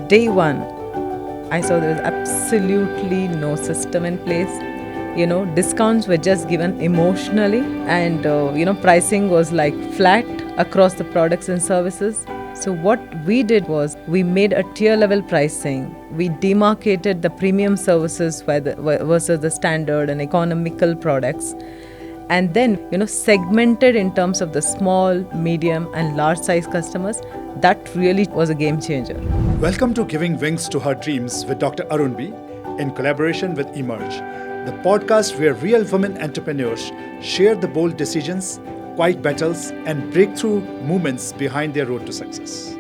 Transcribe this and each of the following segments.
day one, I saw there was absolutely no system in place. Discounts were just given emotionally, and pricing was like flat across the products and services. So what we did was we made a tier level pricing. We demarcated the premium services versus the standard and economical products, and then segmented in terms of the small, medium and large size customers. That really was a game changer. Welcome to Giving Wings to Her Dreams with Dr. Arun B. in collaboration with EMERG, the podcast where real women entrepreneurs share the bold decisions, quiet battles, and breakthrough moments behind their road to success.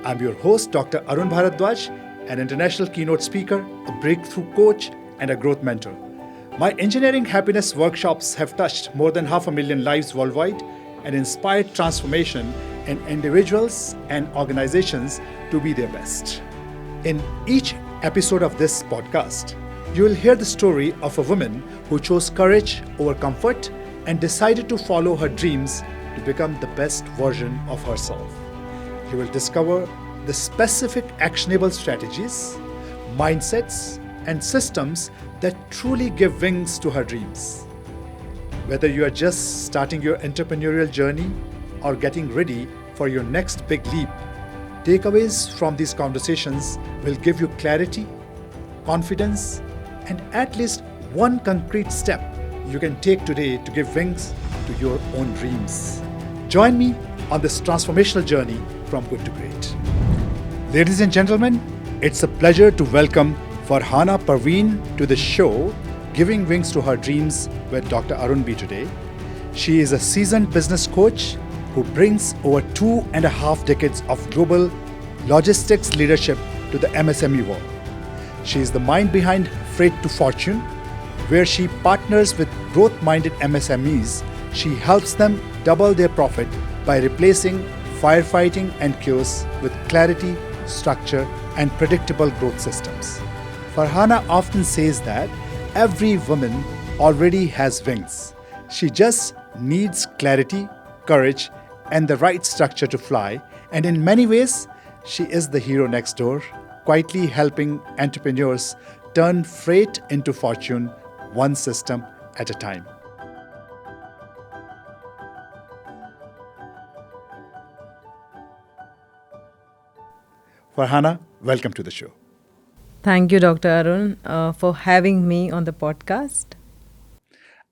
I'm your host, Dr. Arun Bharadwaj, an international keynote speaker, a breakthrough coach, and a growth mentor. My engineering happiness workshops have touched more than 500,000 lives worldwide and inspired transformation in individuals and organizations to be their best. In each episode of this podcast, you will hear the story of a woman who chose courage over comfort and decided to follow her dreams to become the best version of herself. You will discover the specific actionable strategies, mindsets, and systems that truly give wings to her dreams. Whether you are just starting your entrepreneurial journey or getting ready for your next big leap, takeaways from these conversations will give you clarity, confidence, and at least one concrete step you can take today to give wings to your own dreams. Join me on this transformational journey from good to great. Ladies and gentlemen, it's a pleasure to welcome Farhana Parveen to the show, Giving Wings to Her Dreams with Dr. Arun B. today. She is a seasoned business coach who brings over 2.5 decades of global logistics leadership to the MSME world. She is the mind behind Freight to Fortune, where she partners with growth-minded MSMEs. She helps them double their profit by replacing firefighting and chaos with clarity, structure, and predictable growth systems. Farhana often says that every woman already has wings. She just needs clarity, courage, and the right structure to fly. And in many ways, she is the hero next door, quietly helping entrepreneurs turn freight into fortune, one system at a time. Farhana, welcome to the show. Thank you, Dr. Arun, for having me on the podcast.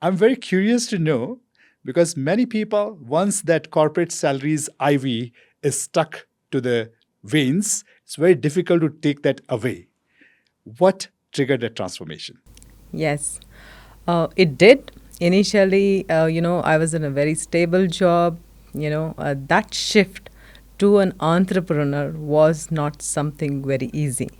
I'm very curious to know, because many people, once that corporate salaries IV is stuck to the veins, it's very difficult to take that away. What triggered that transformation? Yes, it did. Initially, I was in a very stable job. That shift to an entrepreneur was not something very easy.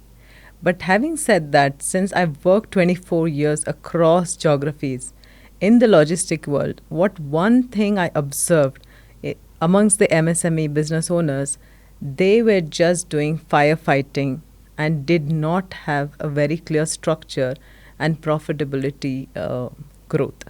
But having said that, since I've worked 24 years across geographies in the logistic world, what one thing I observed amongst the MSME business owners, they were just doing firefighting and did not have a very clear structure and profitability growth.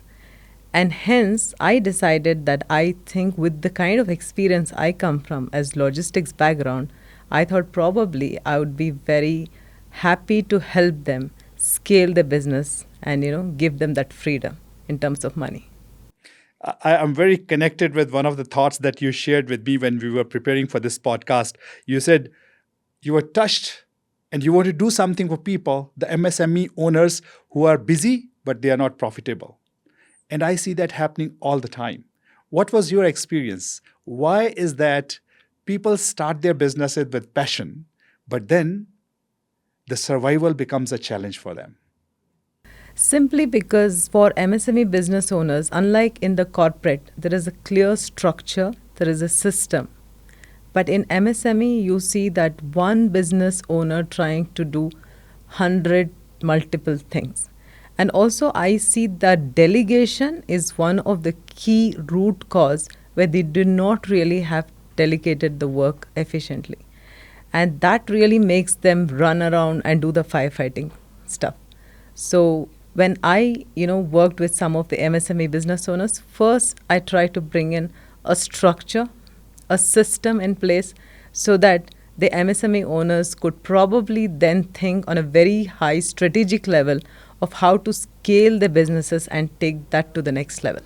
And hence, I decided that I think with the kind of experience I come from as logistics background, I thought probably I would be very happy to help them scale their business and give them that freedom in terms of money. I'm very connected with one of the thoughts that you shared with me when we were preparing for this podcast. You said you were touched and you want to do something for people, the MSME owners who are busy, but they are not profitable. And I see that happening all the time. What was your experience? Why is that people start their businesses with passion, but then the survival becomes a challenge for them? Simply because for MSME business owners, unlike in the corporate, there is a clear structure, there is a system. But in MSME, you see that one business owner trying to do 100 multiple things. And also I see that delegation is one of the key root cause where they do not really have delegated the work efficiently. And that really makes them run around and do the firefighting stuff. So when I, worked with some of the MSME business owners, first I try to bring in a structure, a system in place so that the MSME owners could probably then think on a very high strategic level of how to scale their businesses and take that to the next level.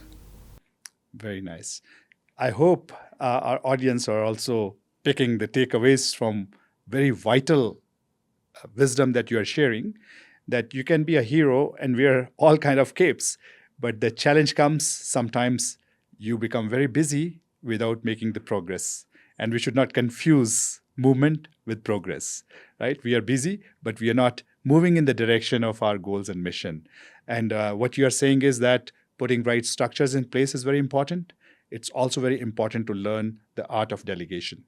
Very nice. I hope our audience are also picking the takeaways from very vital wisdom that you are sharing, that you can be a hero and wear all kind of capes, but the challenge comes sometimes you become very busy without making the progress, and we should not confuse movement with progress, right? We are busy but we are not moving in the direction of our goals and mission. And what you are saying is that putting right structures in place is very important. It's also very important to learn the art of delegation.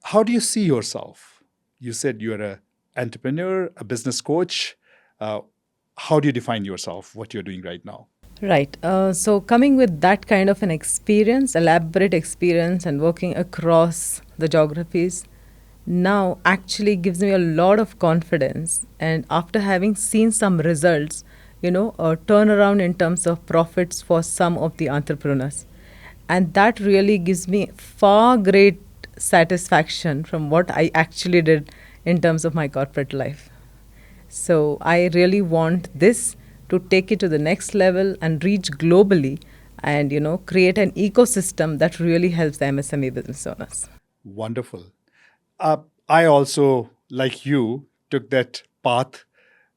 How do you see yourself? You said you're an entrepreneur, a business coach. How do you define yourself, what you're doing right now? Right. So, coming with that kind of an experience, elaborate experience, and working across the geographies, now actually gives me a lot of confidence. And after having seen some results, a turnaround in terms of profits for some of the entrepreneurs. And that really gives me far great satisfaction from what I actually did in terms of my corporate life. So I really want this to take it to the next level and reach globally and create an ecosystem that really helps the MSME business owners. Wonderful. I also, like you, took that path,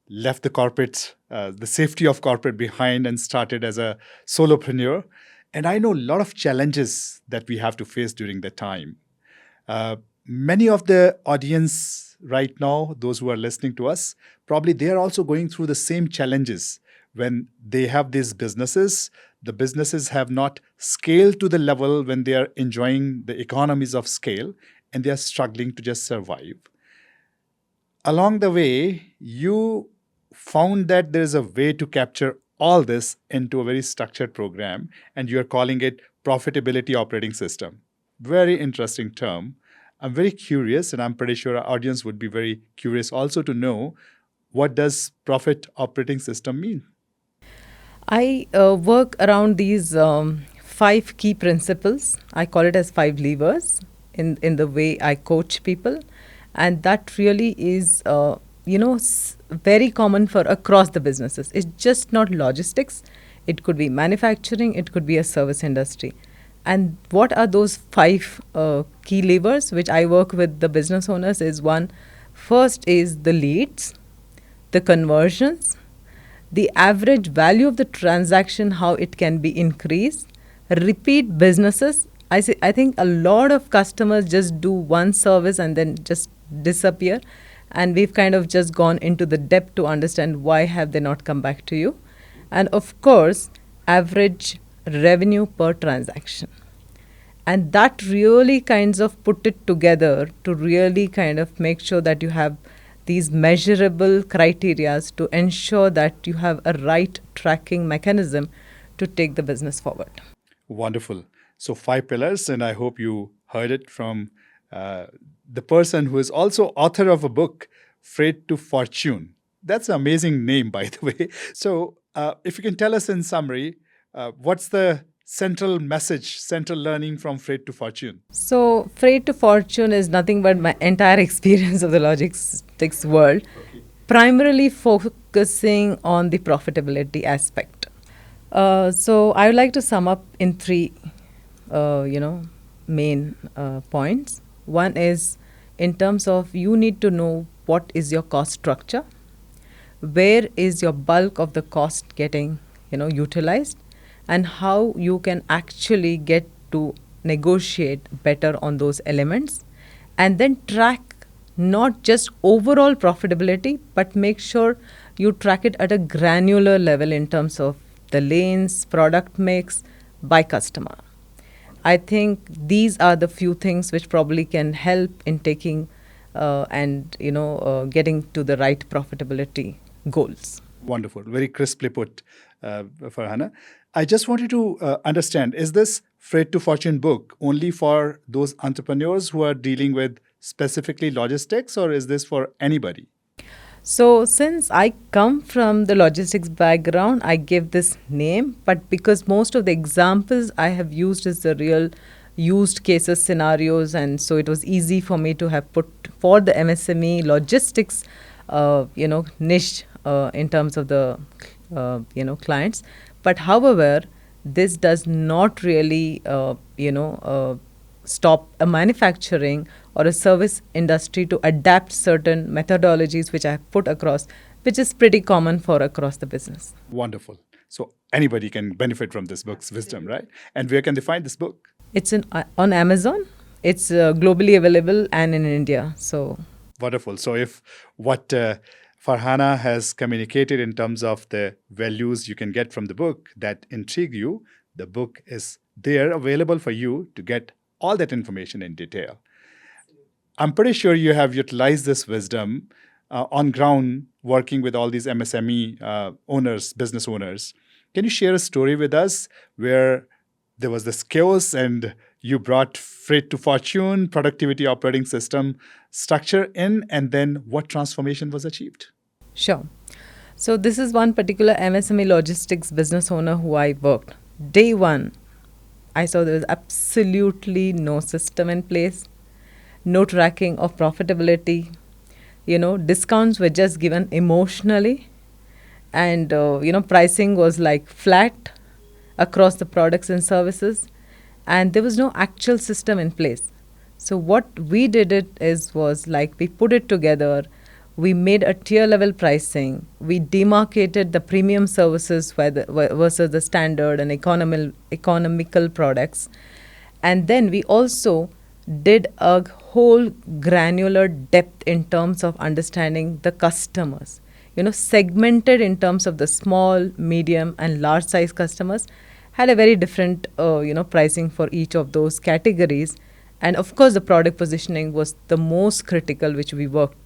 left the corporate, the safety of corporate behind, and started as a solopreneur. And I know a lot of challenges that we have to face during that time. Many of the audience right now, those who are listening to us, probably they are also going through the same challenges when they have these businesses. The businesses have not scaled to the level when they are enjoying the economies of scale, and they are struggling to just survive. Along the way, you found that there is a way to capture all this into a very structured program, and you're calling it Profitability Operating System. Very interesting term. I'm very curious, and I'm pretty sure our audience would be very curious also to know, what does Profit Operating System mean? I work around these 5 key principles. I call it as 5 levers in the way I coach people. And that really is, very common for across the businesses. It's just not logistics. It could be manufacturing. It could be a service industry. And what are those 5 key levers which I work with the business owners is one, first is the leads, the conversions, the average value of the transaction, how it can be increased, repeat businesses. I think a lot of customers just do one service and then just disappear. And we've kind of just gone into the depth to understand why have they not come back to you. And of course, average revenue per transaction. And that really kinds of put it together to really kind of make sure that you have these measurable criterias to ensure that you have a right tracking mechanism to take the business forward. Wonderful. So 5 pillars, and I hope you heard it from the person who is also author of a book, Freight to Fortune. That's an amazing name, by the way. So if you can tell us in summary, what's the central message, central learning from Freight to Fortune? So, Freight to Fortune is nothing but my entire experience of the logistics world, primarily focusing on the profitability aspect. So, I would like to sum up in 3, main points. One is in terms of you need to know what is your cost structure, where is your bulk of the cost getting, utilized, and how you can actually get to negotiate better on those elements, and then track not just overall profitability, but make sure you track it at a granular level in terms of the lanes, product mix by customer. I think these are the few things which probably can help in taking getting to the right profitability goals. Wonderful. Very crisply put, Farhana. I just wanted to understand, is this Freight to Fortune book only for those entrepreneurs who are dealing with specifically logistics, or is this for anybody? So since I come from the logistics background, I give this name, but because most of the examples I have used is the real, used cases scenarios, and so it was easy for me to have put for the MSME logistics niche in terms of the clients. But however, this does not really stop a manufacturing or a service industry to adapt certain methodologies which I have put across, which is pretty common for across the business. Wonderful. So anybody can benefit from this book's wisdom, right? And where can they find this book? It's on Amazon. It's globally available and in India. So Wonderful. So if what Farhana has communicated in terms of the values you can get from the book that intrigue you, the book is there available for you to get all that information in detail. I'm pretty sure you have utilized this wisdom on ground working with all these MSME owners, business owners. Can you share a story with us where there was this chaos and you brought freight to fortune, productivity operating system structure in, and then what transformation was achieved? sure. So this is one particular MSME logistics business owner who I worked. Day one, I saw there was absolutely no system in place, no tracking of profitability. Discounts were just given emotionally, and pricing was like flat across the products and services, and there was no actual system in place. So what we did was like we put it together. We made a tier level pricing. We demarcated the premium services versus the standard and economical products. And then we also did a whole granular depth in terms of understanding the customers, segmented in terms of the small, medium, and large size customers, had a very different, pricing for each of those categories. And of course, the product positioning was the most critical, which we worked.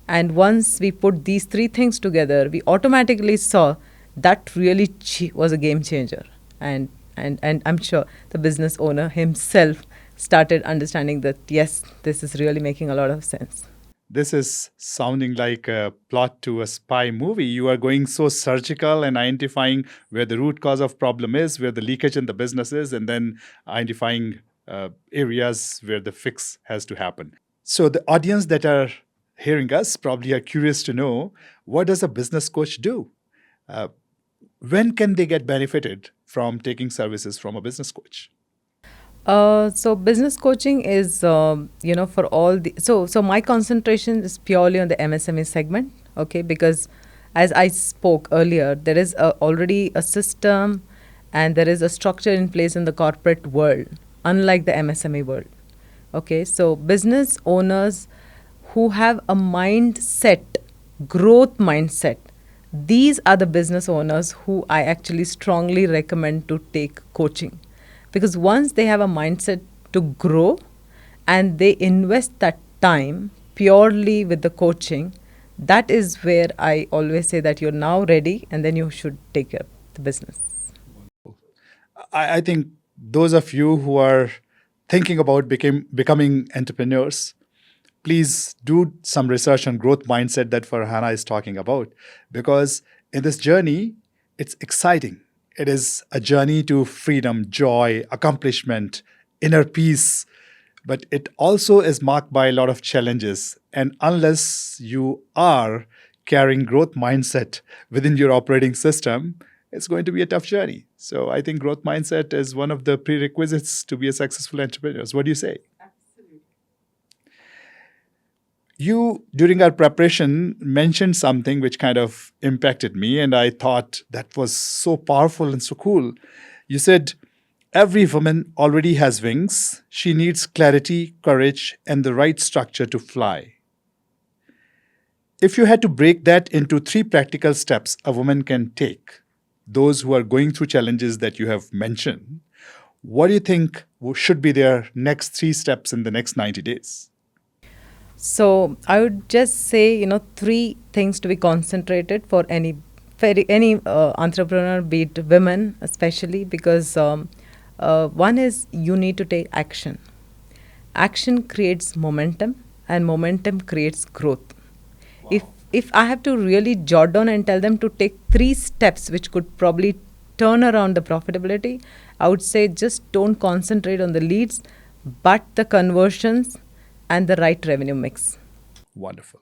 And once we put these three things together, we automatically saw that really was a game changer. And I'm sure the business owner himself started understanding that, yes, this is really making a lot of sense. This is sounding like a plot to a spy movie. You are going so surgical and identifying where the root cause of problem is, where the leakage in the business is, and then identifying areas where the fix has to happen. So the audience that are hearing us probably are curious to know, what does a business coach do? When can they get benefited from taking services from a business coach? So business coaching is, for all the, so my concentration is purely on the MSME segment, okay, because as I spoke earlier, there is already a system and there is a structure in place in the corporate world, unlike the MSME world, okay. So business owners who have a mindset, growth mindset, these are the business owners who I actually strongly recommend to take coaching. Because once they have a mindset to grow and they invest that time purely with the coaching, that is where I always say that you're now ready and then you should take care of the business. I think those of you who are thinking about becoming entrepreneurs, please do some research on growth mindset that Farhana is talking about. Because in this journey, it's exciting. It is a journey to freedom, joy, accomplishment, inner peace. But it also is marked by a lot of challenges. And unless you are carrying growth mindset within your operating system, it's going to be a tough journey. So I think growth mindset is one of the prerequisites to be a successful entrepreneur. What do you say? You, during our preparation, mentioned something which kind of impacted me, and I thought that was so powerful and so cool. You said, every woman already has wings. She needs clarity, courage, and the right structure to fly. If you had to break that into 3 practical steps a woman can take, those who are going through challenges that you have mentioned, what do you think should be their next 3 steps in the next 90 days? So I would just say, 3 things to be concentrated for any entrepreneur, be it women especially, because one is you need to take action. Action creates momentum, and momentum creates growth. Wow. If I have to really jot down and tell them to take 3 steps, which could probably turn around the profitability, I would say just don't concentrate on the leads, but the conversions and the right revenue mix. Wonderful.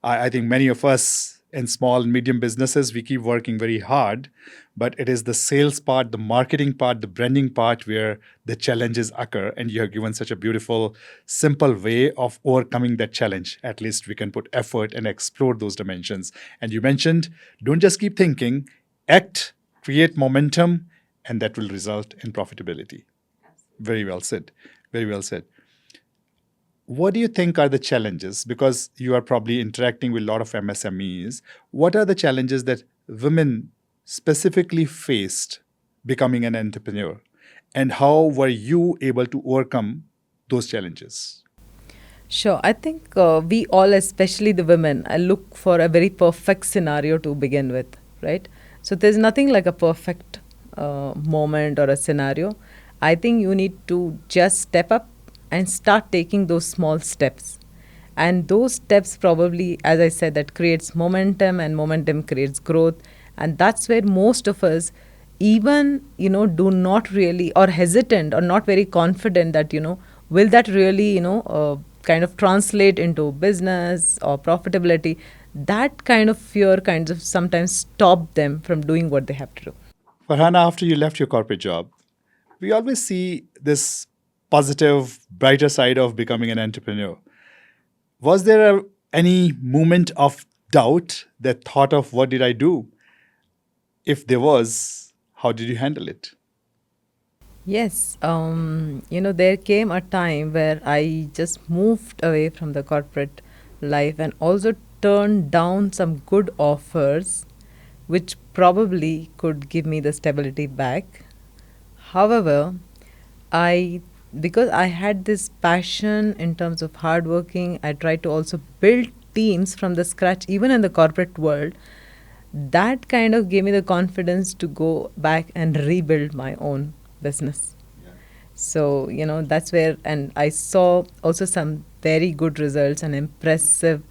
I think many of us in small and medium businesses, we keep working very hard, but it is the sales part, the marketing part, the branding part where the challenges occur. And you have given such a beautiful, simple way of overcoming that challenge. At least we can put effort and explore those dimensions. And you mentioned, don't just keep thinking, act, create momentum, and that will result in profitability. Very well said. Very well said. What do you think are the challenges? Because you are probably interacting with a lot of MSMEs. What are the challenges that women specifically faced becoming an entrepreneur? And how were you able to overcome those challenges? Sure. I think we all, especially the women, look for a very perfect scenario to begin with, right? So there's nothing like a perfect moment or a scenario. I think you need to just step up and start taking those small steps. And those steps probably, as I said, that creates momentum, and momentum creates growth. And that's where most of us even, do not really, or hesitant or not very confident that, will that really, kind of translate into business or profitability. That kind of fear kind of sometimes stop them from doing what they have to do. Farhana, after you left your corporate job, we always see this positive, brighter side of becoming an entrepreneur. Was there any moment of doubt, that thought of what did I do? If there was, how did you handle it? Yes, there came a time where I just moved away from the corporate life and also turned down some good offers, which probably could give me the stability back. However, I because I had this passion in terms of hardworking, I tried to also build teams from the scratch, even in the corporate world. That kind of gave me the confidence to go back and rebuild my own business. So, that's where, and I saw also some very good results and impressive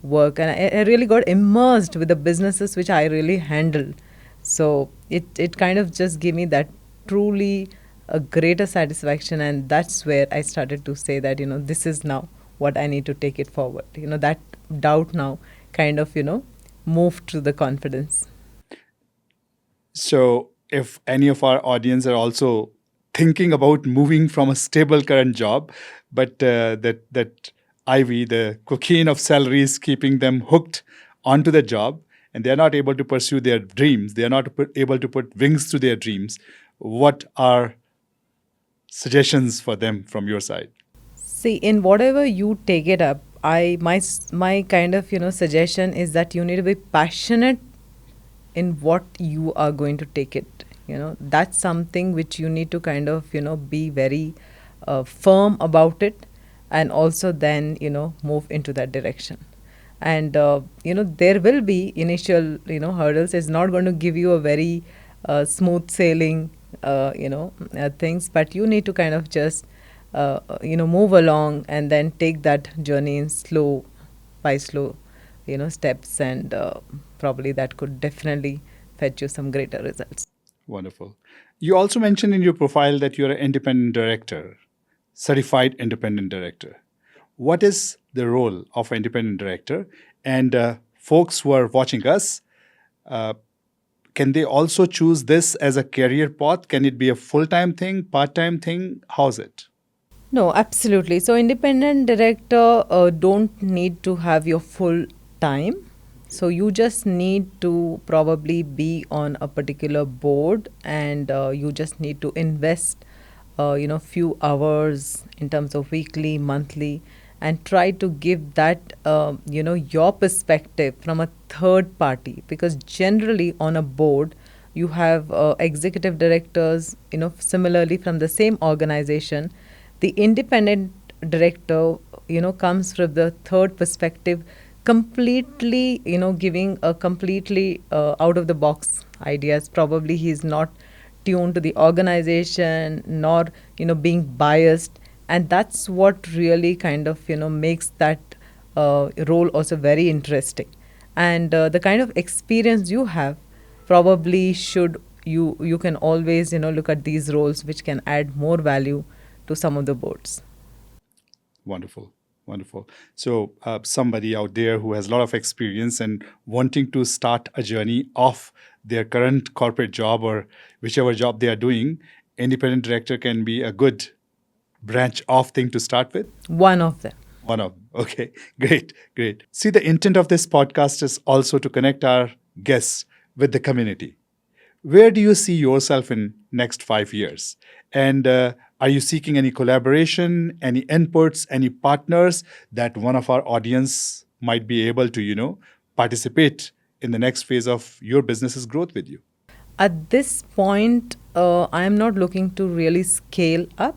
work. And I really got immersed with the businesses which I really handled. So it kind of just gave me that truly a greater satisfaction. And that's where I started to say that, this is now what I need to take it forward. That doubt now kind of, moved to the confidence. So, if any of our audience are also thinking about moving from a stable current job, but that ivy, the cocaine of salary, is keeping them hooked onto the job, and they are not able to pursue their dreams, they are not able to put wings to their dreams, what are suggestions for them from your side? See, in whatever you take it up, my kind of suggestion is that you need to be passionate in what you are going to take it. That's something which you need to kind of be very firm about it, and also then move into that direction. And there will be initial hurdles. It's not going to give you a very smooth sailing things, but you need to kind of just move along and then take that journey in slow by slow steps, and probably that could definitely fetch you some greater results. Wonderful. You also mentioned in your profile that you're an independent director, certified independent director. What is the role of an independent director? And folks who are watching us, can they also choose this as a career path? Can it be a full-time thing, part-time thing? How's it? No, absolutely. So independent director don't need to have your full time. So you just need to probably be on a particular board, and you just need to invest, few hours in terms of weekly, monthly, and try to give that, your perspective from a third party. Because generally on a board, you have executive directors, similarly from the same organization. The independent director, comes from the third perspective, completely, giving a completely out of the box ideas. Probably he's not tuned to the organization, nor, being biased. And that's what really kind of, makes that role also very interesting. And the kind of experience you have probably should you can always look at these roles which can add more value to some of the boards. Wonderful. Wonderful. So, somebody out there who has a lot of experience and wanting to start a journey of their current corporate job or whichever job they are doing, independent director can be a good branch off thing to start with. One of them. One of them. Okay, great, great. See, the intent of this podcast is also to connect our guests with the community. Where do you see yourself in next 5 years? And are you seeking any collaboration, any inputs, any partners that one of our audience might be able to, participate in the next phase of your business's growth with you? At this point, I am not looking to really scale up.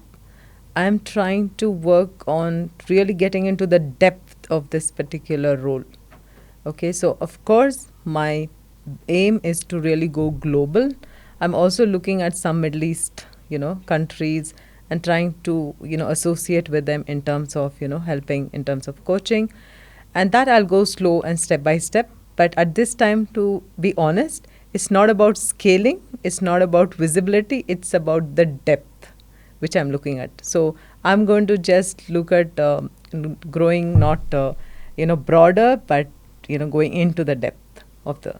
I am trying to work on really getting into the depth of this particular role. Okay, so of course, my aim is to really go global. I'm also looking at some Middle East, countries and trying to, associate with them in terms of, helping in terms of coaching. And that I'll go slow and step by step. But at this time, to be honest, it's not about scaling. It's not about visibility. It's about the depth which I'm looking at. So I'm going to just look at growing, not, broader, but, going into the depth of the...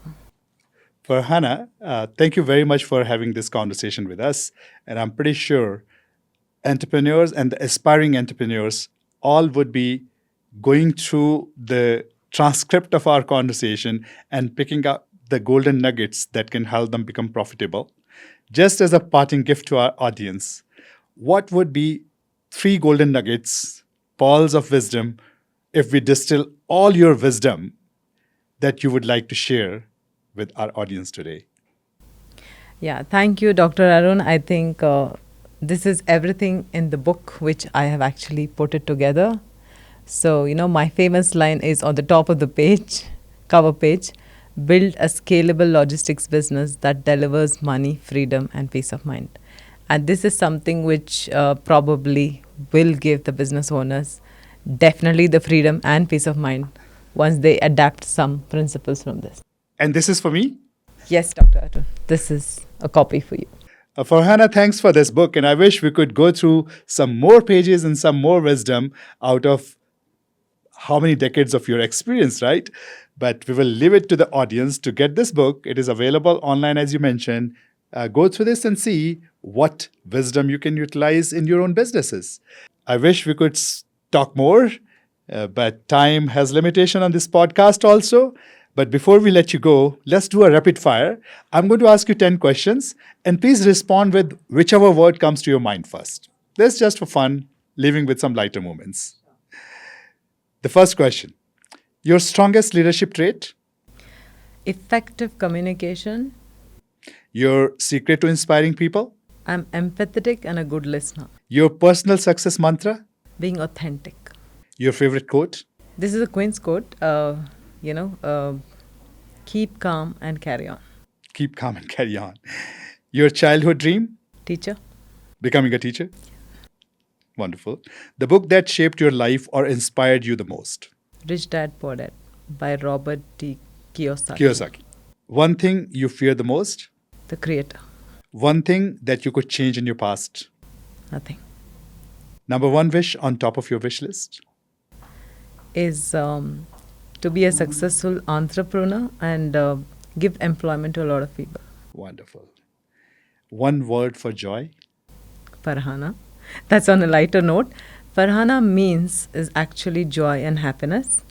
Farhana, thank you very much for having this conversation with us. And I'm pretty sure entrepreneurs and the aspiring entrepreneurs all would be going through the transcript of our conversation and picking up the golden nuggets that can help them become profitable. Just as a parting gift to our audience, what would be 3 golden nuggets, pearls of wisdom, if we distill all your wisdom that you would like to share with our audience today? Yeah, thank you, Dr. Arun. I think this is everything in the book which I have actually put it together. So, my famous line is on the top of the page, cover page: build a scalable logistics business that delivers money, freedom, and peace of mind. And this is something which probably will give the business owners definitely the freedom and peace of mind once they adapt some principles from this. And this is for me? Yes, Dr. Arun. This is a copy for you. Farhana, thanks for this book. And I wish we could go through some more pages and some more wisdom out of how many decades of your experience, right? But we will leave it to the audience to get this book. It is available online, as you mentioned. Go through this and see what wisdom you can utilize in your own businesses. I wish we could talk more, but time has limitation on this podcast also. But before we let you go, let's do a rapid fire. I'm going to ask you 10 questions, and please respond with whichever word comes to your mind first. This is just for fun, leaving with some lighter moments. The first question: your strongest leadership trait? Effective communication. Your secret to inspiring people? I'm empathetic and a good listener. Your personal success mantra? Being authentic. Your favorite quote? This is a Queen's quote. Keep calm and carry on. Keep calm and carry on. Your childhood dream? Teacher. Becoming a teacher? Wonderful. The book that shaped your life or inspired you the most? Rich Dad Poor Dad by Robert T. Kiyosaki. One thing you fear the most? The creator. One thing that you could change in your past? Nothing. Number 1 wish on top of your wish list? Is to be a successful entrepreneur and give employment to a lot of people. Wonderful. One word for joy? Farhana. That's on a lighter note. Farhana means is actually joy and happiness.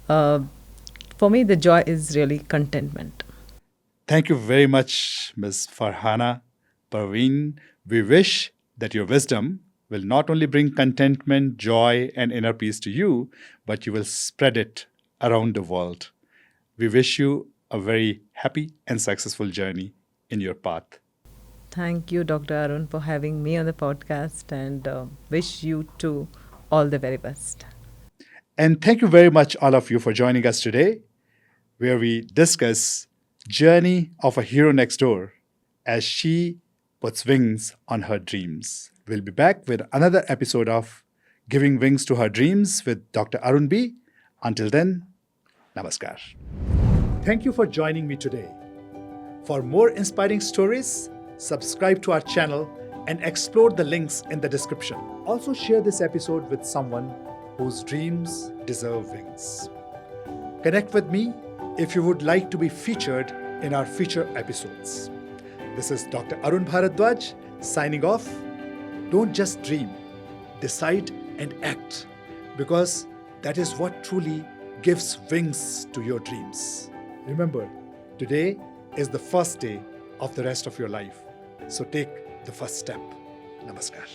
For me, the joy is really contentment. Thank you very much, Ms. Farhana Parveen. We wish that your wisdom will not only bring contentment, joy, and inner peace to you, but you will spread it around the world. We wish you a very happy and successful journey in your path. Thank you, Dr. Arun, for having me on the podcast, and wish you too all the very best. And thank you very much, all of you, for joining us today, where we discuss Journey of a Hero Next Door as she puts wings on her dreams. We'll be back with another episode of Giving Wings to Her Dreams with Dr. Arun B. Until then, namaskar. Thank you for joining me today. For more inspiring stories, subscribe to our channel and explore the links in the description. Also, share this episode with someone whose dreams deserve wings. Connect with me if you would like to be featured in our future episodes. This is Dr. Arun Bharadwaj signing off. Don't just dream, decide and act, because that is what truly gives wings to your dreams. Remember, today is the first day of the rest of your life. So take the first step. Namaskar.